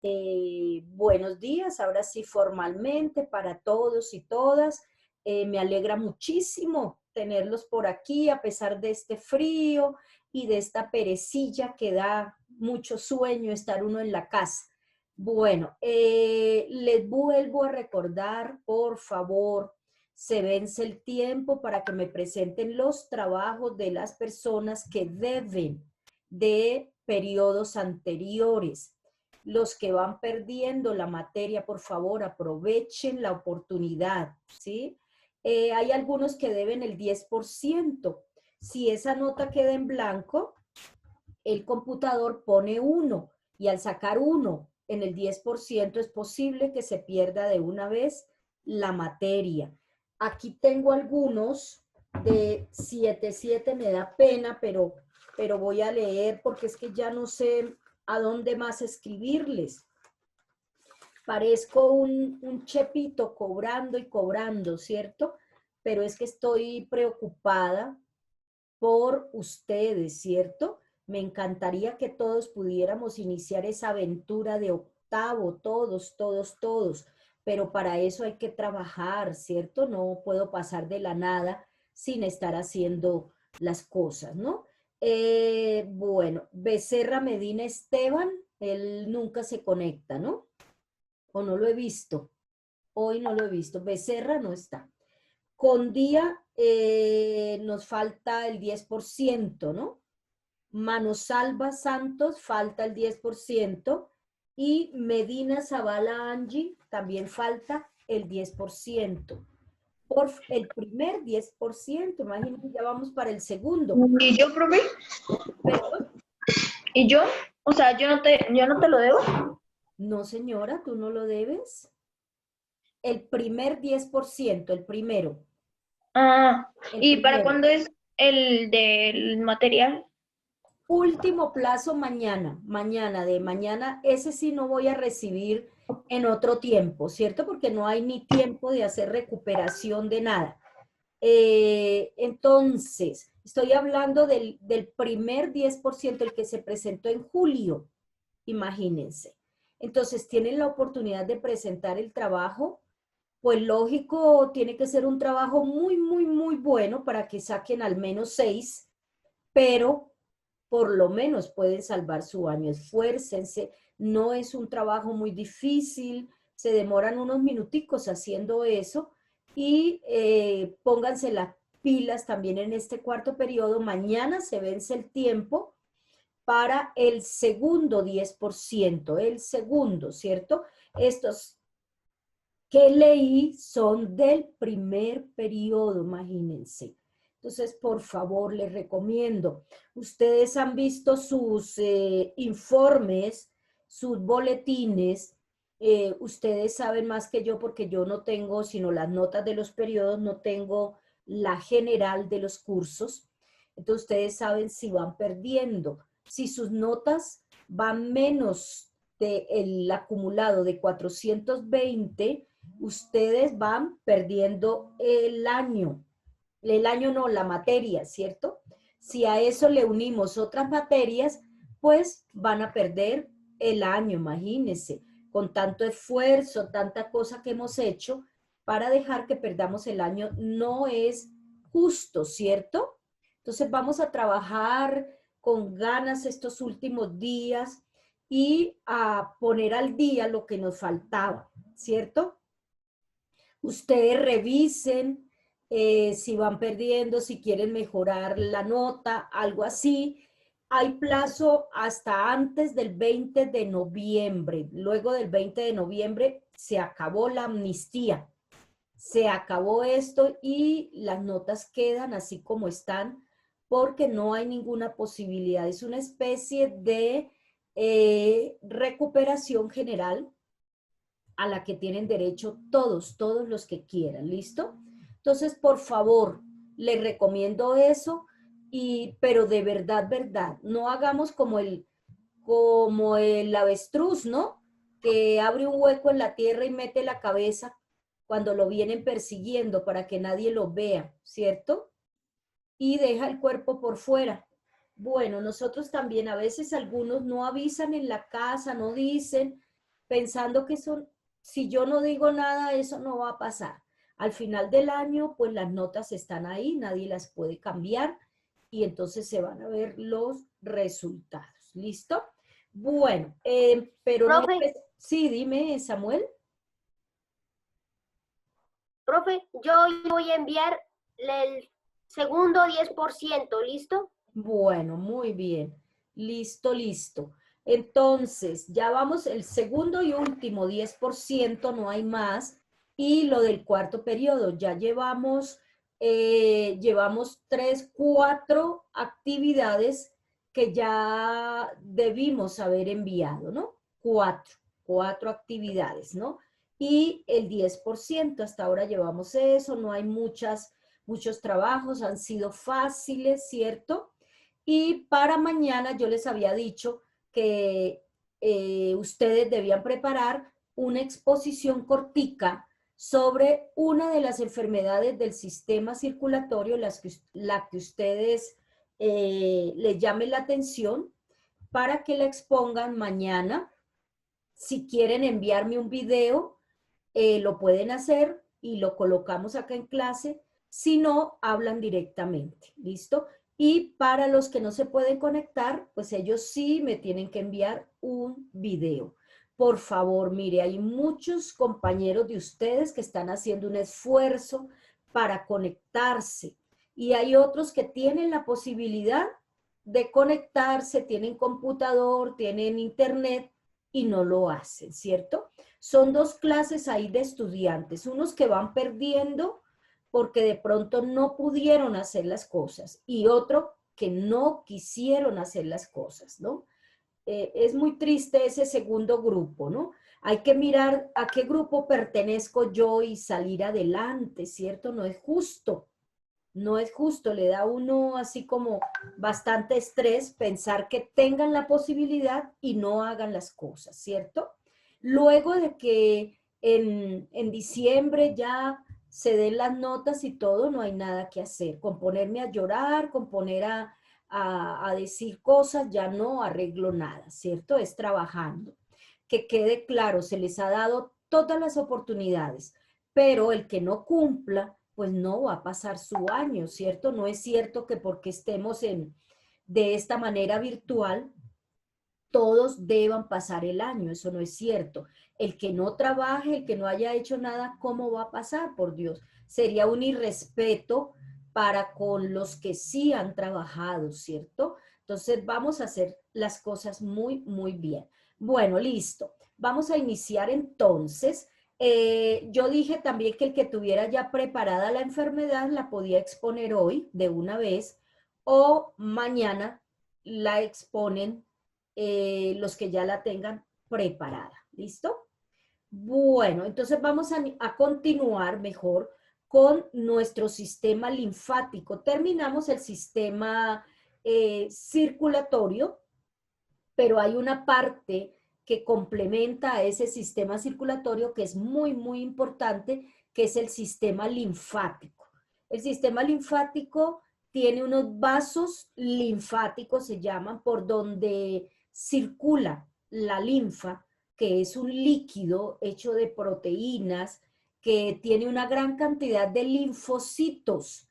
Buenos días, ahora sí formalmente para todos y todas. Me alegra muchísimo tenerlos por aquí a pesar de este frío y de esta perecilla que da mucho sueño estar uno en la casa. Bueno, les vuelvo a recordar, por favor, se vence el tiempo para que me presenten los trabajos de las personas que deben de periodos anteriores. Los que van perdiendo la materia, por favor, aprovechen la oportunidad, ¿sí? Hay algunos que deben el 10%. Si esa nota queda en blanco, el computador pone 1 y al sacar 1 en el 10% es posible que se pierda de una vez la materia. Aquí tengo algunos de 7.7, me da pena, pero voy a leer porque es que ya no sé a dónde más escribirles. Parezco un chepito cobrando y cobrando, ¿cierto? Pero es que estoy preocupada por ustedes, ¿cierto? Me encantaría que todos pudiéramos iniciar esa aventura de octavo, todos, todos, todos, pero para eso hay que trabajar, ¿cierto? No puedo pasar de la nada sin estar haciendo las cosas, ¿no? Bueno, Becerra Medina Esteban, él nunca se conecta, ¿no? O no lo he visto, hoy no lo he visto, Becerra no está. Con día nos falta el 10%, ¿no? Manosalva Santos falta el 10% y Medina Zavala Angie también falta el 10%. Por el primer 10%, imagínense, ya vamos para el segundo. ¿Y yo, profe? ¿Perdón? ¿Y yo? O sea, yo no te lo debo. No, señora, tú no lo debes. El primer 10%, el primero, Ah, el ¿y para primero. cuándo es el del material? Último plazo mañana, de mañana, ese sí no voy a recibir en otro tiempo, ¿cierto? Porque no hay ni tiempo de hacer recuperación de nada. Entonces, estoy hablando del primer 10%, el que se presentó en julio, imagínense. Entonces, tienen la oportunidad de presentar el trabajo, pues lógico, tiene que ser un trabajo muy, muy, muy bueno para que saquen al menos 6, pero por lo menos pueden salvar su año. Esfuércense, no es un trabajo muy difícil, se demoran unos minuticos haciendo eso y pónganse las pilas también en este cuarto periodo. Mañana se vence el tiempo para el segundo 10%, el segundo, ¿cierto? Estos que leí son del primer periodo, imagínense. Entonces, por favor, les recomiendo. Ustedes han visto sus informes, sus boletines. Ustedes saben más que yo porque yo no tengo, sino las notas de los periodos, no tengo la general de los cursos. Entonces, ustedes saben si van perdiendo. Si sus notas van menos del acumulado de 420, ustedes van perdiendo el año no, la materia, ¿cierto? Si a eso le unimos otras materias, pues van a perder el año, imagínense, con tanto esfuerzo, tanta cosa que hemos hecho para dejar que perdamos el año, no es justo, ¿cierto? Entonces vamos a trabajar con ganas estos últimos días y a poner al día lo que nos faltaba, ¿cierto? Ustedes revisen si van perdiendo, si quieren mejorar la nota, algo así. Hay plazo hasta antes del 20 de noviembre. Luego del 20 de noviembre se acabó la amnistía. Se acabó esto y las notas quedan así como están porque no hay ninguna posibilidad. Es una especie de recuperación general a la que tienen derecho todos, todos los que quieran, ¿listo? Entonces, por favor, les recomiendo eso, pero de verdad, verdad, no hagamos como el avestruz, ¿no? Que abre un hueco en la tierra y mete la cabeza cuando lo vienen persiguiendo para que nadie lo vea, ¿cierto? Y deja el cuerpo por fuera. Bueno, nosotros también a veces algunos no avisan en la casa, no dicen, pensando que son, si yo no digo nada, eso no va a pasar. Al final del año, pues las notas están ahí, nadie las puede cambiar y entonces se van a ver los resultados. ¿Listo? Bueno, pero no, Profe, sí, dime, Samuel. profe, yo voy a enviar el segundo 10%, ¿listo? Bueno, muy bien. Listo, listo. Entonces, ya vamos, el segundo y último 10%, no hay más. Y lo del cuarto periodo, ya llevamos 3, 4 actividades que ya debimos haber enviado, ¿no? Cuatro actividades, ¿no? Y el 10%, hasta ahora llevamos eso, no hay muchos trabajos, han sido fáciles, ¿cierto? Y para mañana yo les había dicho que ustedes debían preparar una exposición cortica sobre una de las enfermedades del sistema circulatorio, la que ustedes les llame la atención, para que la expongan mañana. Si quieren enviarme un video, lo pueden hacer y lo colocamos acá en clase. Si no, hablan directamente. ¿Listo? Y para los que no se pueden conectar, pues ellos sí me tienen que enviar un video. Por favor, mire, hay muchos compañeros de ustedes que están haciendo un esfuerzo para conectarse y hay otros que tienen la posibilidad de conectarse, tienen computador, tienen internet y no lo hacen, ¿cierto? Son dos clases ahí de estudiantes, unos que van perdiendo porque de pronto no pudieron hacer las cosas y otro que no quisieron hacer las cosas, ¿no? Es muy triste ese segundo grupo, ¿no? Hay que mirar a qué grupo pertenezco yo y salir adelante, ¿cierto? No es justo, no es justo, le da a uno así como bastante estrés pensar que tengan la posibilidad y no hagan las cosas, ¿cierto? Luego de que en diciembre ya se den las notas y todo, no hay nada que hacer. Con ponerme a llorar, con poner a decir cosas, ya no arreglo nada, ¿cierto? Es trabajando. Que quede claro, se les ha dado todas las oportunidades, pero el que no cumpla, pues no va a pasar su año, ¿cierto? No es cierto que porque estemos de esta manera virtual, todos deban pasar el año, eso no es cierto. El que no trabaje, el que no haya hecho nada, ¿cómo va a pasar? Por Dios, sería un irrespeto para con los que sí han trabajado, ¿cierto? Entonces vamos a hacer las cosas muy, muy bien. Bueno, listo. Vamos a iniciar entonces. Yo dije también que el que tuviera ya preparada la enfermedad la podía exponer hoy de una vez o mañana la exponen los que ya la tengan preparada. ¿Listo? Bueno, entonces vamos a continuar mejor con nuestro sistema linfático. Terminamos el sistema circulatorio, pero hay una parte que complementa a ese sistema circulatorio que es muy, muy importante, que es el sistema linfático. El sistema linfático tiene unos vasos linfáticos, se llaman, por donde circula la linfa, que es un líquido hecho de proteínas, que tiene una gran cantidad de linfocitos,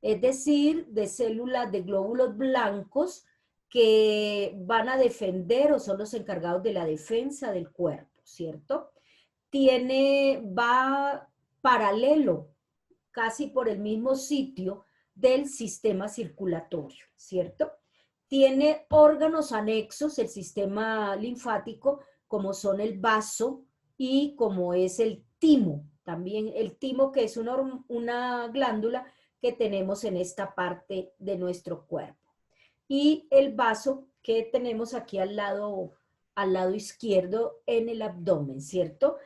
es decir, de células de glóbulos blancos que van a defender o son los encargados de la defensa del cuerpo, ¿cierto? Va paralelo, casi por el mismo sitio del sistema circulatorio, ¿cierto? Tiene órganos anexos, el sistema linfático, como son el vaso y como es el timo, también el timo que es una glándula que tenemos en esta parte de nuestro cuerpo. Y el vaso que tenemos aquí al lado izquierdo en el abdomen, ¿cierto?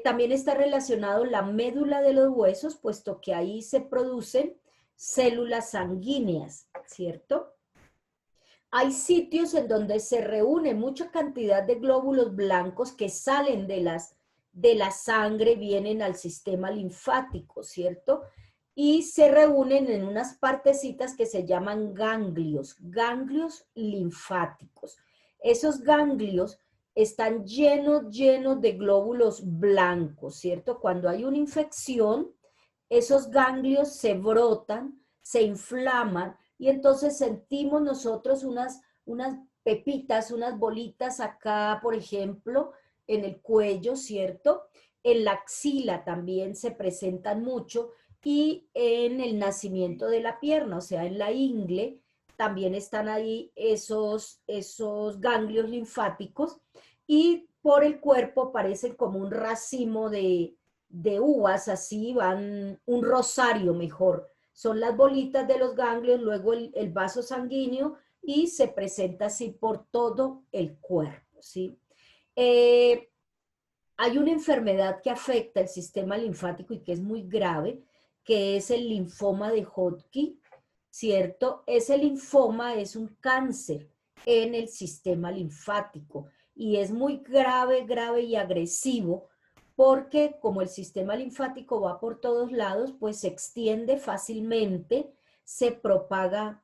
También está relacionado la médula de los huesos, puesto que ahí se producen células sanguíneas, ¿cierto? Hay sitios en donde se reúne mucha cantidad de glóbulos blancos que salen de la sangre, vienen al sistema linfático, ¿cierto? Y se reúnen en unas partecitas que se llaman ganglios linfáticos. Esos ganglios están llenos de glóbulos blancos, ¿cierto? Cuando hay una infección, esos ganglios se brotan, se inflaman y entonces sentimos nosotros unas pepitas, unas bolitas acá, por ejemplo, en el cuello, ¿cierto? En la axila también se presentan mucho y en el nacimiento de la pierna, o sea, en la ingle, también están ahí esos ganglios linfáticos y por el cuerpo parecen como un racimo de uvas, así van, un rosario mejor. Son las bolitas de los ganglios, luego el vaso sanguíneo y se presenta así por todo el cuerpo, ¿sí? Hay una enfermedad que afecta el sistema linfático y que es muy grave, que es el linfoma de Hodgkin, ¿cierto? Ese linfoma es un cáncer en el sistema linfático y es muy grave, grave y agresivo porque como el sistema linfático va por todos lados, pues se extiende fácilmente, se propaga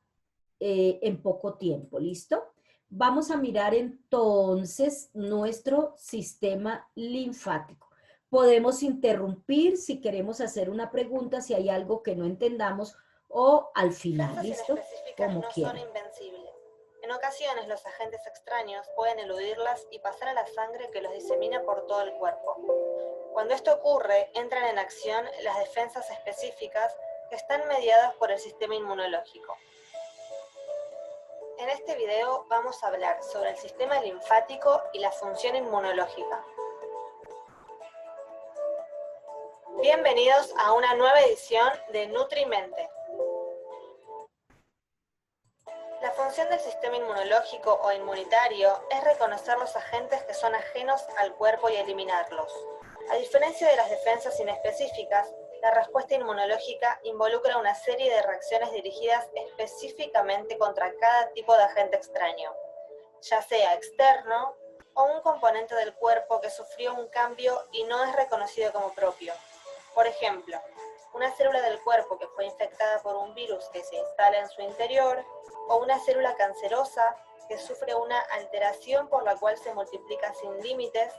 en poco tiempo, ¿listo? Vamos a mirar entonces nuestro sistema linfático. Podemos interrumpir si queremos hacer una pregunta, si hay algo que no entendamos o al final, ¿listo? Como no quieran. son invencibles. En ocasiones los agentes extraños pueden eludirlas y pasar a la sangre que los disemina por todo el cuerpo. Cuando esto ocurre, entran en acción las defensas específicas que están mediadas por el sistema inmunológico. En este video vamos a hablar sobre el sistema linfático y la función inmunológica. Bienvenidos a una nueva edición de Nutrimente. La función del sistema inmunológico o inmunitario es reconocer los agentes que son ajenos al cuerpo y eliminarlos. A diferencia de las defensas inespecíficas, la respuesta inmunológica involucra una serie de reacciones dirigidas específicamente contra cada tipo de agente extraño, ya sea externo o un componente del cuerpo que sufrió un cambio y no es reconocido como propio. Por ejemplo, una célula del cuerpo que fue infectada por un virus que se instala en su interior, o una célula cancerosa que sufre una alteración por la cual se multiplica sin límites,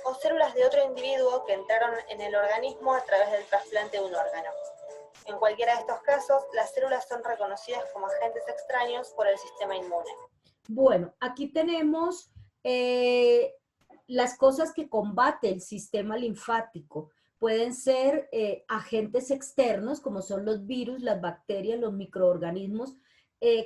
o células de otro individuo que entraron en el organismo a través del trasplante de un órgano. En cualquiera de estos casos, las células son reconocidas como agentes extraños por el sistema inmune. Bueno, aquí tenemos las cosas que combate el sistema linfático. Pueden ser agentes externos, como son los virus, las bacterias, los microorganismos.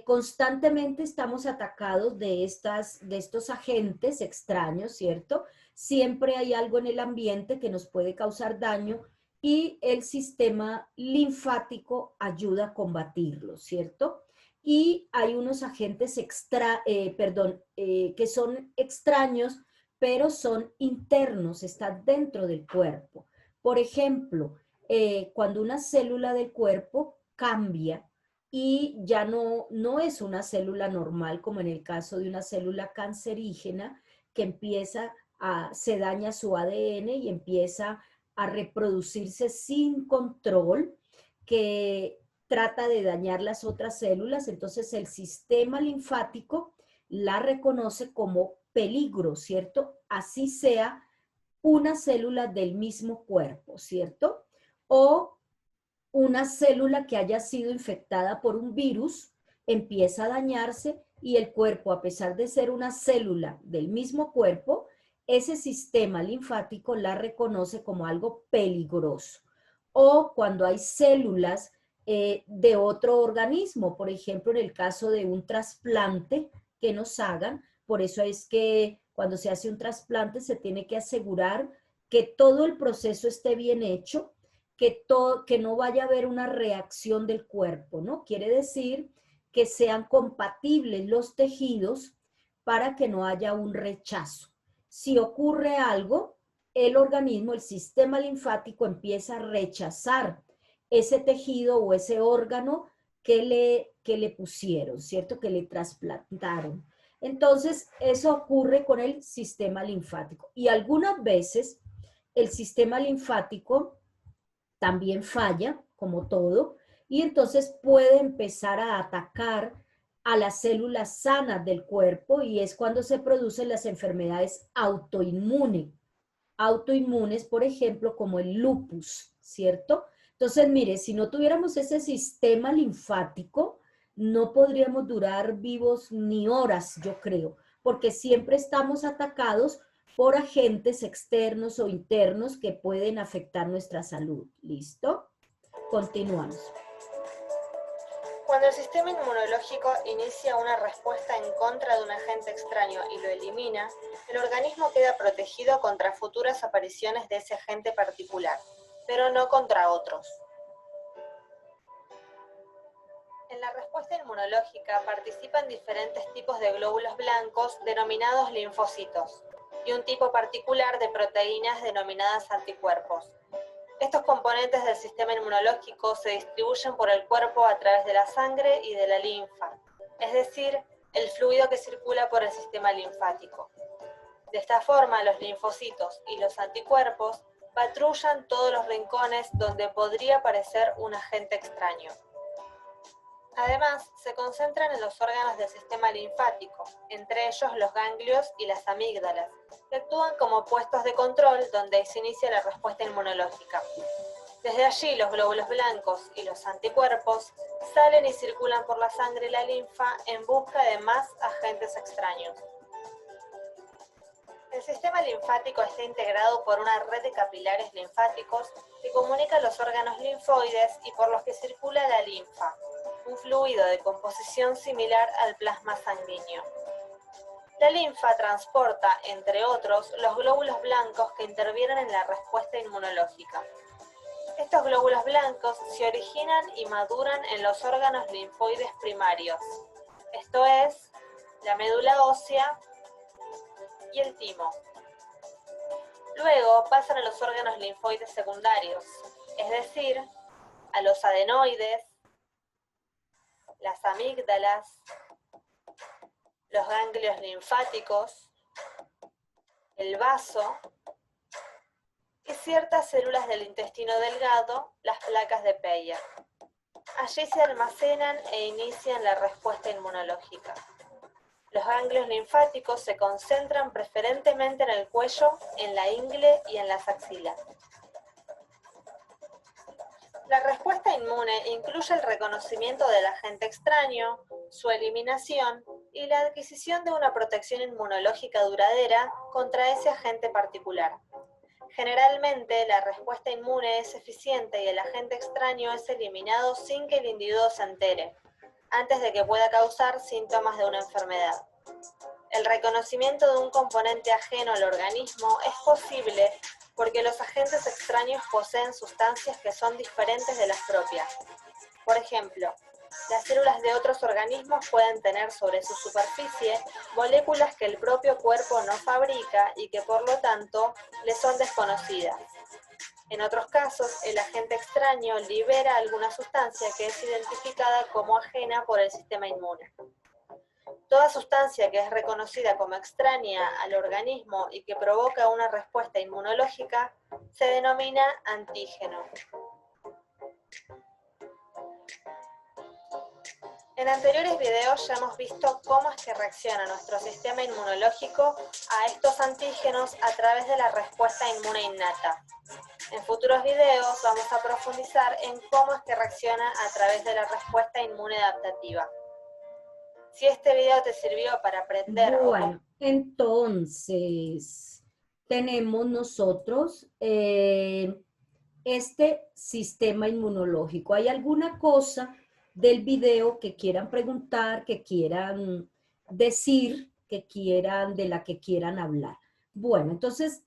Constantemente estamos atacados de estos agentes extraños, ¿cierto? Siempre hay algo en el ambiente que nos puede causar daño y el sistema linfático ayuda a combatirlo, ¿cierto? Y hay unos agentes que son extraños, pero son internos, están dentro del cuerpo. Por ejemplo, cuando una célula del cuerpo cambia y ya no es una célula normal, como en el caso de una célula cancerígena que se daña su ADN y empieza a reproducirse sin control, que trata de dañar las otras células, entonces el sistema linfático la reconoce como peligro, ¿cierto? Así sea una célula del mismo cuerpo, ¿cierto? O una célula que haya sido infectada por un virus empieza a dañarse y el cuerpo, a pesar de ser una célula del mismo cuerpo, ese sistema linfático la reconoce como algo peligroso. O cuando hay células de otro organismo, por ejemplo, en el caso de un trasplante que nos hagan, por eso es que cuando se hace un trasplante se tiene que asegurar que todo el proceso esté bien hecho, que no vaya a haber una reacción del cuerpo, ¿no? Quiere decir que sean compatibles los tejidos para que no haya un rechazo. Si ocurre algo, el organismo, el sistema linfático empieza a rechazar ese tejido o ese órgano que le pusieron, ¿cierto? Que le trasplantaron. Entonces, eso ocurre con el sistema linfático. Y algunas veces el sistema linfático también falla, como todo, y entonces puede empezar a atacar a las células sanas del cuerpo y es cuando se producen las enfermedades autoinmunes, por ejemplo, como el lupus, ¿cierto? Entonces, mire, si no tuviéramos ese sistema linfático, no podríamos durar vivos ni horas, yo creo, porque siempre estamos atacados por agentes externos o internos que pueden afectar nuestra salud. ¿Listo? Continuamos. Cuando el sistema inmunológico inicia una respuesta en contra de un agente extraño y lo elimina, el organismo queda protegido contra futuras apariciones de ese agente particular, pero no contra otros. En la respuesta inmunológica participan diferentes tipos de glóbulos blancos denominados linfocitos y un tipo particular de proteínas denominadas anticuerpos. Estos componentes del sistema inmunológico se distribuyen por el cuerpo a través de la sangre y de la linfa, es decir, el fluido que circula por el sistema linfático. De esta forma, los linfocitos y los anticuerpos patrullan todos los rincones donde podría aparecer un agente extraño. Además, se concentran en los órganos del sistema linfático, entre ellos los ganglios y las amígdalas, que actúan como puestos de control donde se inicia la respuesta inmunológica. Desde allí, los glóbulos blancos y los anticuerpos salen y circulan por la sangre y la linfa en busca de más agentes extraños. El sistema linfático está integrado por una red de capilares linfáticos que comunican los órganos linfoides y por los que circula la linfa, un fluido de composición similar al plasma sanguíneo. La linfa transporta, entre otros, los glóbulos blancos que intervienen en la respuesta inmunológica. Estos glóbulos blancos se originan y maduran en los órganos linfoides primarios, esto es, la médula ósea y el timo. Luego pasan a los órganos linfoides secundarios, es decir, a los adenoides, las amígdalas, los ganglios linfáticos, el vaso y ciertas células del intestino delgado, las placas de Peyer. Allí se almacenan e inician la respuesta inmunológica. Los ganglios linfáticos se concentran preferentemente en el cuello, en la ingle y en las axilas. La respuesta inmune incluye el reconocimiento del agente extraño, su eliminación y la adquisición de una protección inmunológica duradera contra ese agente particular. Generalmente, la respuesta inmune es eficiente y el agente extraño es eliminado sin que el individuo se entere, antes de que pueda causar síntomas de una enfermedad. El reconocimiento de un componente ajeno al organismo es posible porque los agentes extraños poseen sustancias que son diferentes de las propias. Por ejemplo, las células de otros organismos pueden tener sobre su superficie moléculas que el propio cuerpo no fabrica y que por lo tanto le son desconocidas. En otros casos, el agente extraño libera alguna sustancia que es identificada como ajena por el sistema inmune. Toda sustancia que es reconocida como extraña al organismo y que provoca una respuesta inmunológica se denomina antígeno. En anteriores videos ya hemos visto cómo es que reacciona nuestro sistema inmunológico a estos antígenos a través de la respuesta inmune innata. En futuros videos vamos a profundizar en cómo es que reacciona a través de la respuesta inmune adaptativa. Si este video te sirvió para aprender... Bueno, entonces tenemos nosotros este sistema inmunológico. ¿Hay alguna cosa del video que quieran preguntar, que quieran decir, de la que quieran hablar? Bueno, entonces,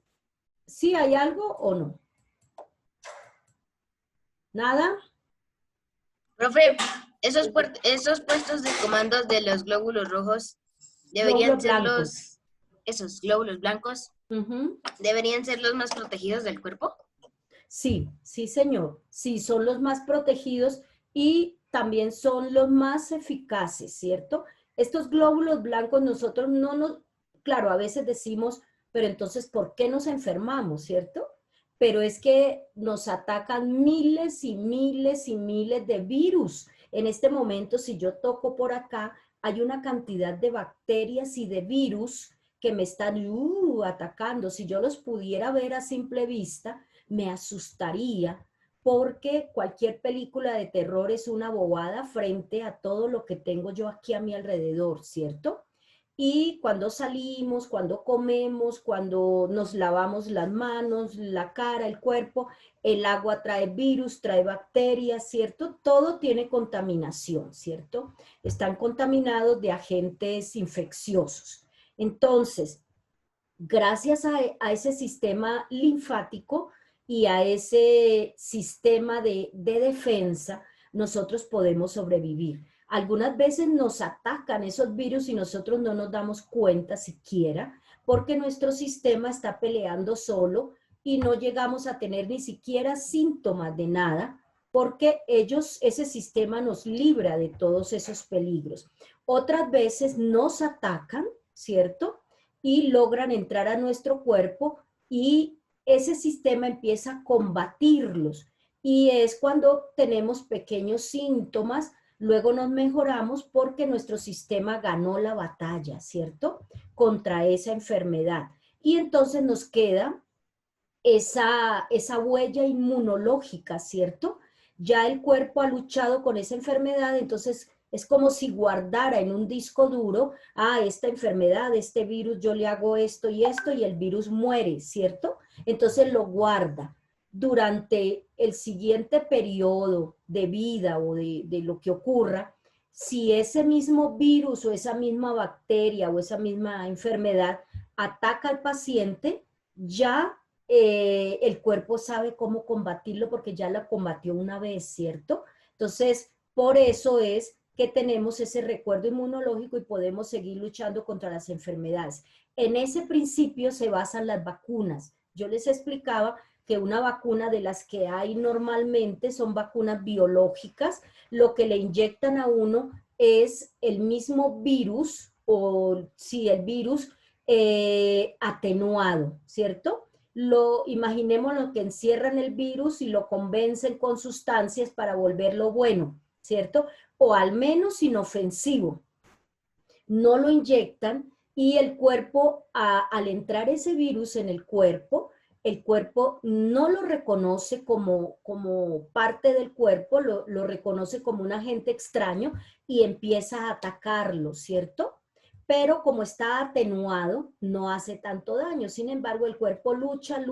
¿sí hay algo o no? ¿Nada? Profe, esos puestos de comandos de los glóbulos rojos deberían ser esos glóbulos blancos, ¿deberían ser los más protegidos del cuerpo? Sí, sí, señor. Sí, son los más protegidos y también son los más eficaces, ¿cierto? Estos glóbulos blancos nosotros claro, a veces decimos, pero entonces, ¿por qué nos enfermamos, cierto? Pero es que nos atacan miles y miles y miles de virus. En este momento, si yo toco por acá, hay una cantidad de bacterias y de virus que me están atacando. Si yo los pudiera ver a simple vista, me asustaría, porque cualquier película de terror es una bobada frente a todo lo que tengo yo aquí a mi alrededor, ¿cierto? Y cuando salimos, cuando comemos, cuando nos lavamos las manos, la cara, el cuerpo, el agua trae virus, trae bacterias, ¿cierto? Todo tiene contaminación, ¿cierto? Están contaminados de agentes infecciosos. Entonces, gracias a ese sistema linfático y a ese sistema de defensa, nosotros podemos sobrevivir. Algunas veces nos atacan esos virus y nosotros no nos damos cuenta siquiera, porque nuestro sistema está peleando solo y no llegamos a tener ni siquiera síntomas de nada, porque ese sistema nos libra de todos esos peligros. Otras veces nos atacan, ¿cierto? Y logran entrar a nuestro cuerpo y ese sistema empieza a combatirlos. Y es cuando tenemos pequeños síntomas, luego nos mejoramos porque nuestro sistema ganó la batalla, ¿cierto? Contra esa enfermedad. Y entonces nos queda esa huella inmunológica, ¿cierto? Ya el cuerpo ha luchado con esa enfermedad, entonces es como si guardara en un disco duro, esta enfermedad, este virus, yo le hago esto y el virus muere, ¿cierto? Entonces lo guarda. Durante el siguiente periodo de vida o de lo que ocurra, si ese mismo virus o esa misma bacteria o esa misma enfermedad ataca al paciente, ya el cuerpo sabe cómo combatirlo porque ya la combatió una vez, ¿cierto? Entonces, por eso es que tenemos ese recuerdo inmunológico y podemos seguir luchando contra las enfermedades. En ese principio se basan las vacunas. Yo les explicaba que una vacuna de las que hay normalmente son vacunas biológicas. Lo que le inyectan a uno es el mismo virus, o sí, el virus atenuado, ¿cierto? Imaginemos lo que encierran el virus y lo convencen con sustancias para volverlo bueno, ¿cierto? O al menos inofensivo. No lo inyectan y el cuerpo, al entrar ese virus en el cuerpo no lo reconoce como parte del cuerpo, lo reconoce como un agente extraño y empieza a atacarlo, ¿cierto? Pero como está atenuado, no hace tanto daño. Sin embargo, el cuerpo lucha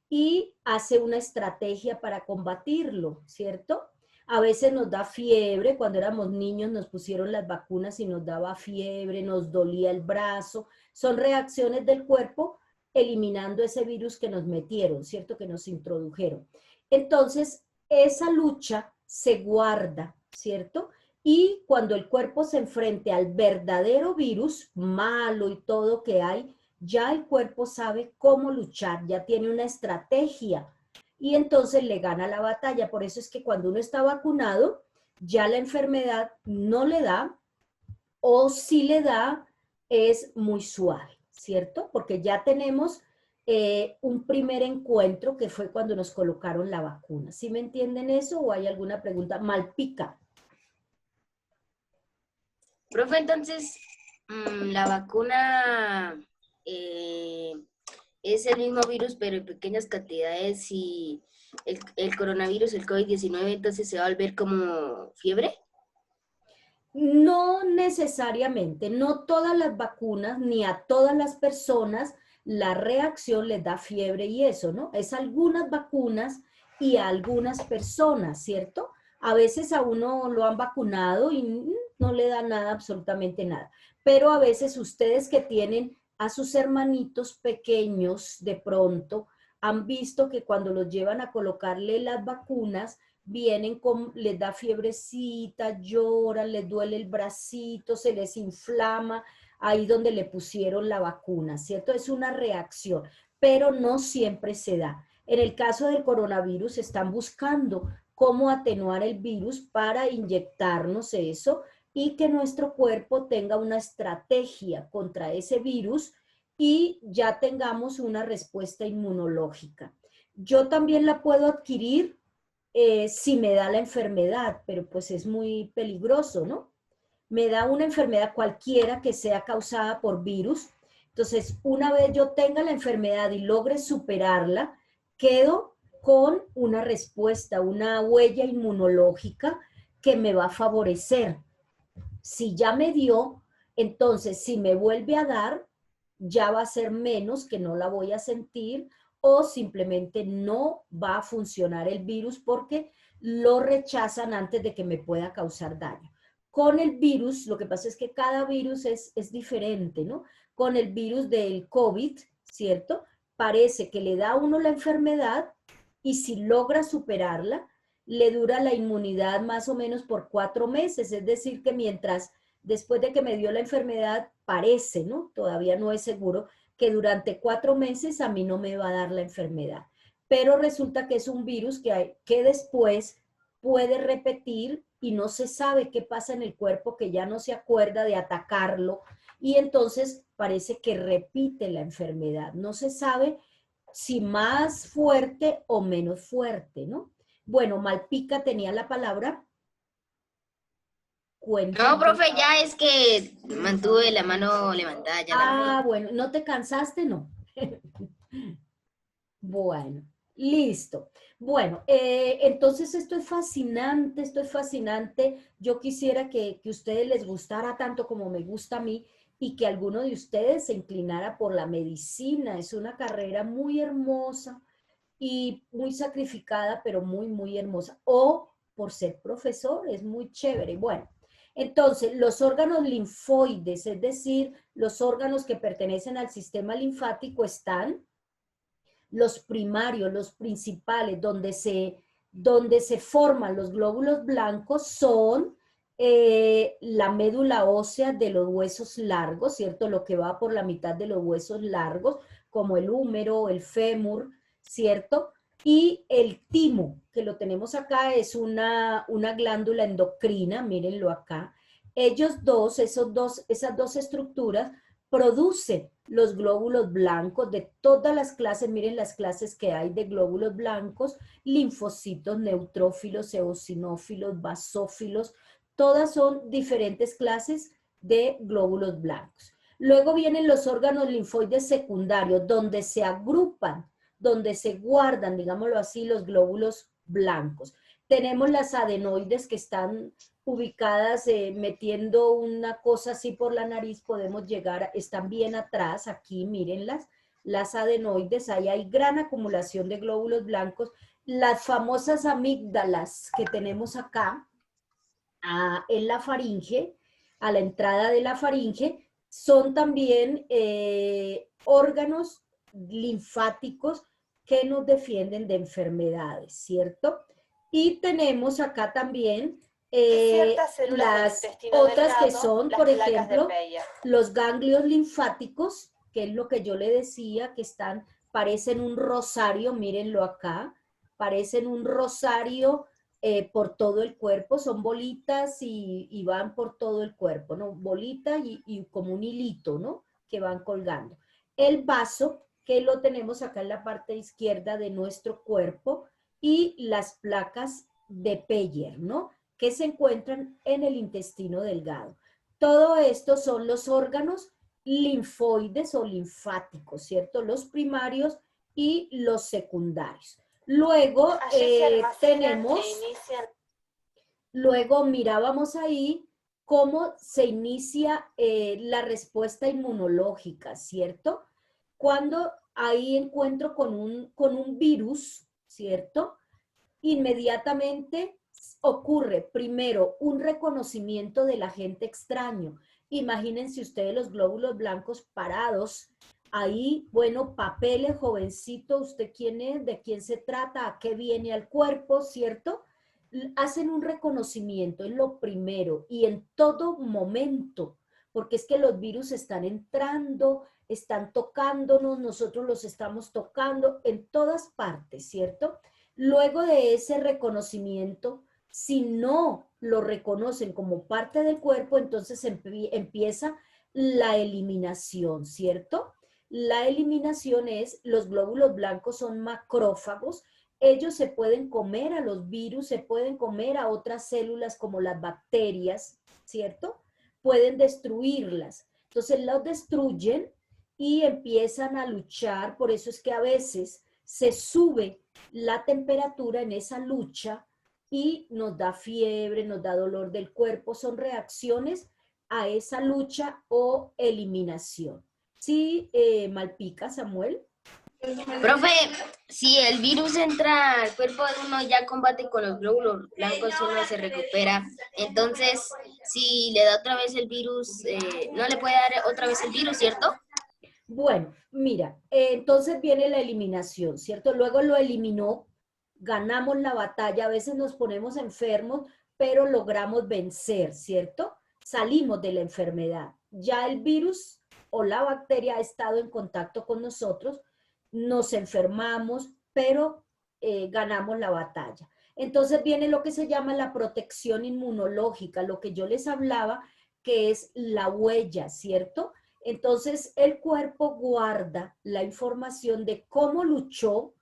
y hace una estrategia para combatirlo, ¿cierto? A veces nos da fiebre, cuando éramos niños nos pusieron las vacunas y nos daba fiebre, nos dolía el brazo. Son reacciones del cuerpo eliminando ese virus que nos metieron, ¿cierto? Que nos introdujeron. Entonces, esa lucha se guarda, ¿cierto? Y cuando el cuerpo se enfrente al verdadero virus, malo y todo que hay, ya el cuerpo sabe cómo luchar, ya tiene una estrategia y entonces le gana la batalla. Por eso es que cuando uno está vacunado, ya la enfermedad no le da, o si le da, es muy suave, ¿cierto? Porque ya tenemos un primer encuentro que fue cuando nos colocaron la vacuna. ¿Sí me entienden eso o hay alguna pregunta? Malpica. Profe, entonces, la vacuna es el mismo virus, pero en pequeñas cantidades, y el coronavirus, el COVID-19, entonces se va a volver como fiebre. No necesariamente, no todas las vacunas ni a todas las personas la reacción les da fiebre y eso, ¿no? Es algunas vacunas y a algunas personas, ¿cierto? A veces a uno lo han vacunado y no le da nada, absolutamente nada. Pero a veces ustedes que tienen a sus hermanitos pequeños de pronto han visto que cuando los llevan a colocarle las vacunas, vienen les da fiebrecita, lloran, les duele el bracito, se les inflama ahí donde le pusieron la vacuna, ¿cierto? Es una reacción, pero no siempre se da. En el caso del coronavirus están buscando cómo atenuar el virus para inyectarnos eso y que nuestro cuerpo tenga una estrategia contra ese virus y ya tengamos una respuesta inmunológica. Yo también la puedo adquirir si me da la enfermedad, pero pues es muy peligroso, ¿no? me da una enfermedad cualquiera que sea causada por virus. Entonces, una vez yo tenga la enfermedad y logre superarla, quedo con una respuesta, una huella inmunológica que me va a favorecer. Si ya me dio, entonces si me vuelve a dar, ya va a ser menos, que no la voy a sentir, o simplemente no va a funcionar el virus porque lo rechazan antes de que me pueda causar daño. Con el virus, lo que pasa es que cada virus es diferente, ¿no? Con el virus del COVID, ¿cierto? Parece que le da a uno la enfermedad y si logra superarla, le dura la inmunidad más o menos por 4 meses, es decir, que mientras después de que me dio la enfermedad, parece, ¿no? Todavía no es seguro, que durante 4 meses a mí no me va a dar la enfermedad. Pero resulta que es un virus que después puede repetir y no se sabe qué pasa en el cuerpo, que ya no se acuerda de atacarlo y entonces parece que repite la enfermedad. No se sabe si más fuerte o menos fuerte, ¿no? Bueno, Malpica tenía la palabra. Cuéntame. No, profe, ya es que mantuve la mano levantada. Ya bueno, ¿no te cansaste? No. Bueno, listo. Bueno, entonces esto es fascinante, esto es fascinante. Yo quisiera que a ustedes les gustara tanto como me gusta a mí y que alguno de ustedes se inclinara por la medicina. Es una carrera muy hermosa y muy sacrificada, pero muy, muy hermosa. O por ser profesor, es muy chévere. Bueno, entonces los órganos linfoides, es decir, los órganos que pertenecen al sistema linfático están los primarios, los principales, donde se forman los glóbulos blancos son la médula ósea de los huesos largos, ¿cierto? Lo que va por la mitad de los huesos largos, como el húmero, el fémur, ¿cierto? Y el timo, que lo tenemos acá, es una glándula endocrina, mírenlo acá. Esas dos estructuras producen los glóbulos blancos de todas las clases, miren las clases que hay de glóbulos blancos, linfocitos, neutrófilos, eosinófilos, basófilos, todas son diferentes clases de glóbulos blancos. Luego vienen los órganos linfoides secundarios, donde se agrupan, donde se guardan, digámoslo así, los glóbulos blancos. Tenemos las adenoides que están ubicadas metiendo una cosa así por la nariz, podemos llegar, están bien atrás, aquí mírenlas, las adenoides, ahí hay gran acumulación de glóbulos blancos, las famosas amígdalas que tenemos acá, en la faringe, a la entrada de la faringe, son también órganos linfáticos que nos defienden de enfermedades, ¿cierto? Y tenemos acá también las otras que son, por ejemplo, los ganglios linfáticos, que es lo que yo le decía, que parecen un rosario, mírenlo acá, parecen un rosario por todo el cuerpo, son bolitas y van por todo el cuerpo, ¿no? Bolita y como un hilito, ¿no? Que van colgando. El vaso, que lo tenemos acá en la parte izquierda de nuestro cuerpo, y las placas de Peyer, ¿no? Que se encuentran en el intestino delgado. Todo esto son los órganos linfoides o linfáticos, ¿cierto? Los primarios y los secundarios. Luego luego mirábamos ahí cómo se inicia la respuesta inmunológica, ¿cierto? Cuando ahí encuentro con un virus, ¿cierto? Inmediatamente ocurre primero un reconocimiento del agente extraño. Imagínense ustedes los glóbulos blancos parados ahí, bueno, papeles, jovencito, ¿usted quién es? ¿De quién se trata? ¿A qué viene al cuerpo? ¿Cierto? Hacen un reconocimiento, es lo primero, y en todo momento, porque es que los virus están entrando, están tocándonos, nosotros los estamos tocando en todas partes, ¿cierto? Luego de ese reconocimiento, si no lo reconocen como parte del cuerpo, entonces empieza la eliminación, ¿cierto? La eliminación es, los glóbulos blancos son macrófagos, ellos se pueden comer a los virus, se pueden comer a otras células como las bacterias, ¿cierto? pueden destruirlas. Entonces los destruyen y empiezan a luchar, por eso es que a veces se sube la temperatura en esa lucha y nos da fiebre, nos da dolor del cuerpo, son reacciones a esa lucha o eliminación. ¿Sí, Malpica, Samuel? Profe, si el virus entra al cuerpo de uno, ya combate con los glóbulos blancos, uno se recupera. Entonces, si le da otra vez el virus, no le puede dar otra vez el virus, ¿cierto? Bueno, mira, entonces viene la eliminación, ¿cierto? Luego lo eliminó, ganamos la batalla, a veces nos ponemos enfermos, pero logramos vencer, ¿cierto? Salimos de la enfermedad. Ya el virus o la bacteria ha estado en contacto con nosotros, nos enfermamos, pero ganamos la batalla. Entonces viene lo que se llama la protección inmunológica, lo que yo les hablaba, que es la huella, ¿cierto? Entonces el cuerpo guarda la información de cómo luchó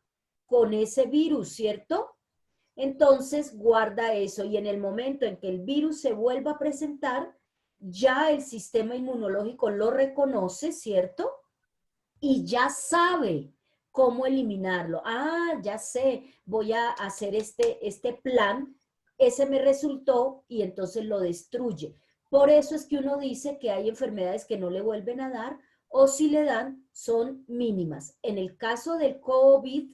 con ese virus, ¿cierto? Entonces guarda eso y en el momento en que el virus se vuelva a presentar, ya el sistema inmunológico lo reconoce, ¿cierto? Y ya sabe cómo eliminarlo. Ah, ya sé, voy a hacer este plan, ese me resultó y entonces lo destruye. Por eso es que uno dice que hay enfermedades que no le vuelven a dar o si le dan son mínimas. En el caso del COVID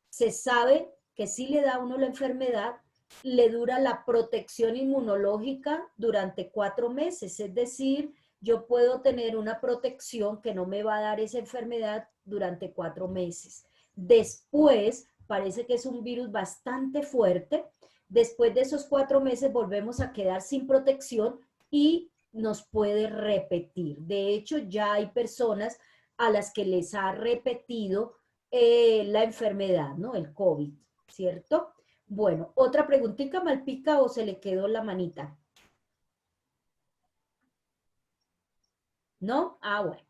se sabe que si le da a uno la enfermedad, le dura la protección inmunológica durante 4 meses, es decir, yo puedo tener una protección que no me va a dar esa enfermedad durante 4 meses. Después, parece que es un virus bastante fuerte, después de esos 4 meses volvemos a quedar sin protección y nos puede repetir. De hecho, ya hay personas a las que les ha repetido la enfermedad, ¿no? El COVID, ¿cierto? Bueno, otra preguntita, Malpica, o se le quedó la manita. ¿No? Ah, bueno.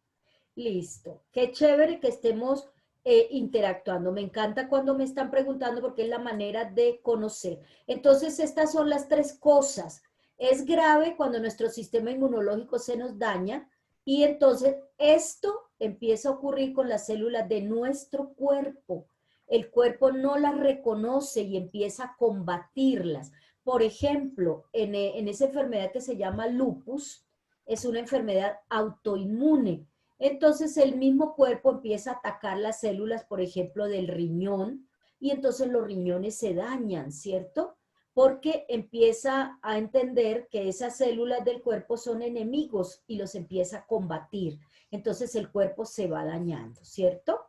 Listo. Qué chévere que estemos interactuando. Me encanta cuando me están preguntando porque es la manera de conocer. Entonces, estas son las 3 cosas. Es grave cuando nuestro sistema inmunológico se nos daña y entonces esto empieza a ocurrir con las células de nuestro cuerpo. El cuerpo no las reconoce y empieza a combatirlas. Por ejemplo, en esa enfermedad que se llama lupus, es una enfermedad autoinmune. Entonces el mismo cuerpo empieza a atacar las células, por ejemplo, del riñón, y entonces los riñones se dañan, ¿cierto? Porque empieza a entender que esas células del cuerpo son enemigos y los empieza a combatir. Entonces el cuerpo se va dañando, ¿cierto?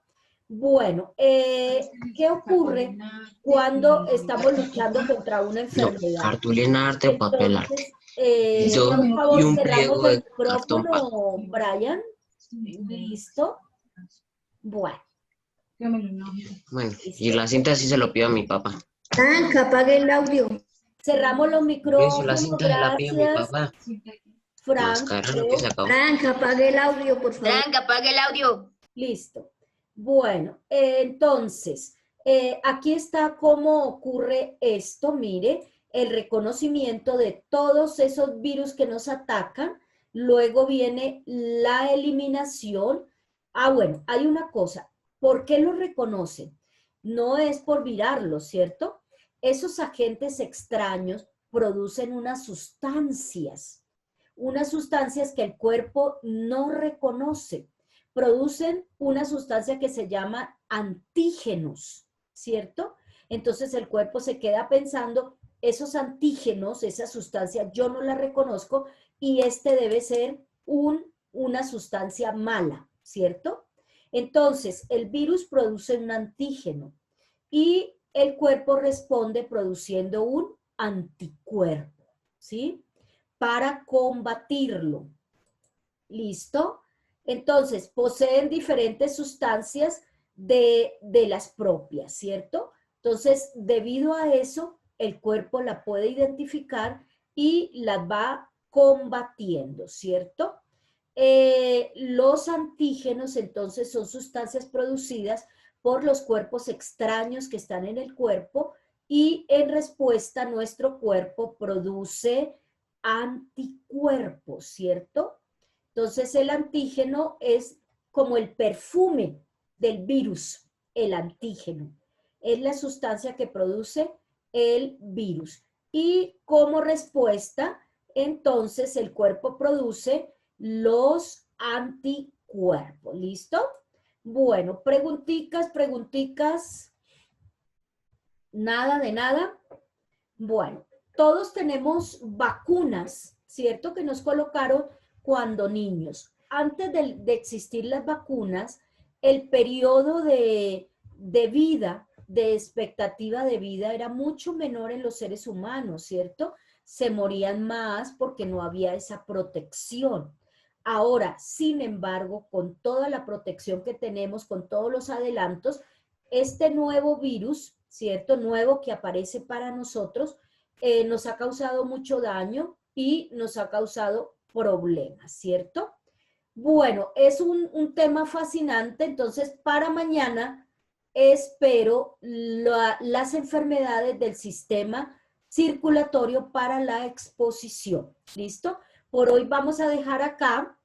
Bueno, ¿qué ocurre cuando estamos luchando contra una enfermedad? Cartulina arte o papel arte. Por favor, Y un cerramos pliego el de cartón micrófono, Brian. Listo. Bueno. Bueno, y la cinta sí se lo pido a mi papá. Franca, apague el audio. Cerramos los Eso, la micrófonos, cinta se la pido a mi gracias. papá. Frank, Mascarra lo que se acabó. Franca, apague el audio, por favor. Frank, apague el audio. listo. Bueno, entonces, aquí está cómo ocurre esto, mire, el reconocimiento de todos esos virus que nos atacan, luego viene la eliminación. Ah, bueno, hay una cosa, ¿por qué lo reconocen? No es por virarlos, ¿cierto? Esos agentes extraños producen unas sustancias que el cuerpo no reconoce. Producen una sustancia que se llama antígenos, ¿cierto? Entonces el cuerpo se queda pensando, esos antígenos, esa sustancia, yo no la reconozco y debe ser una sustancia mala, ¿cierto? Entonces el virus produce un antígeno y el cuerpo responde produciendo un anticuerpo, ¿sí? Para combatirlo. ¿Listo? Entonces, poseen diferentes sustancias de las propias, ¿cierto? Entonces, debido a eso, el cuerpo la puede identificar y las va combatiendo, ¿cierto? Los antígenos, entonces, son sustancias producidas por los cuerpos extraños que están en el cuerpo y en respuesta nuestro cuerpo produce anticuerpos, ¿cierto? Entonces el antígeno es como el perfume del virus, el antígeno. Es la sustancia que produce el virus. Y como respuesta, entonces el cuerpo produce los anticuerpos. ¿Listo? Bueno, preguntitas. Nada de nada. Bueno, todos tenemos vacunas, ¿cierto? Que nos colocaron cuando niños. Antes de existir las vacunas, el periodo de vida, de expectativa de vida era mucho menor en los seres humanos, ¿cierto? Se morían más porque no había esa protección. Ahora, sin embargo, con toda la protección que tenemos, con todos los adelantos, este nuevo virus, ¿cierto? Nuevo que aparece para nosotros, nos ha causado mucho daño y nos ha causado problemas, ¿cierto? Bueno, es un tema fascinante, entonces para mañana espero las enfermedades del sistema circulatorio para la exposición, ¿listo? Por hoy vamos a dejar acá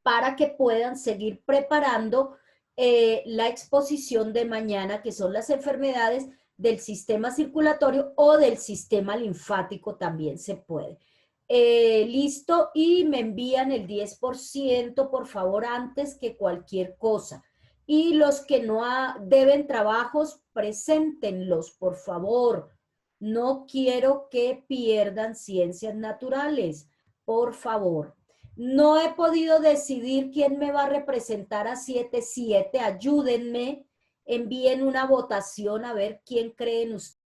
para que puedan seguir preparando la exposición de mañana, que son las enfermedades del sistema circulatorio o del sistema linfático también se puede. Listo, y me envían el 10%, por favor, antes que cualquier cosa. Y los que no deben trabajos, preséntenlos, por favor. No quiero que pierdan ciencias naturales, por favor. No he podido decidir quién me va a representar a 7-7. Ayúdenme, envíen una votación a ver quién creen ustedes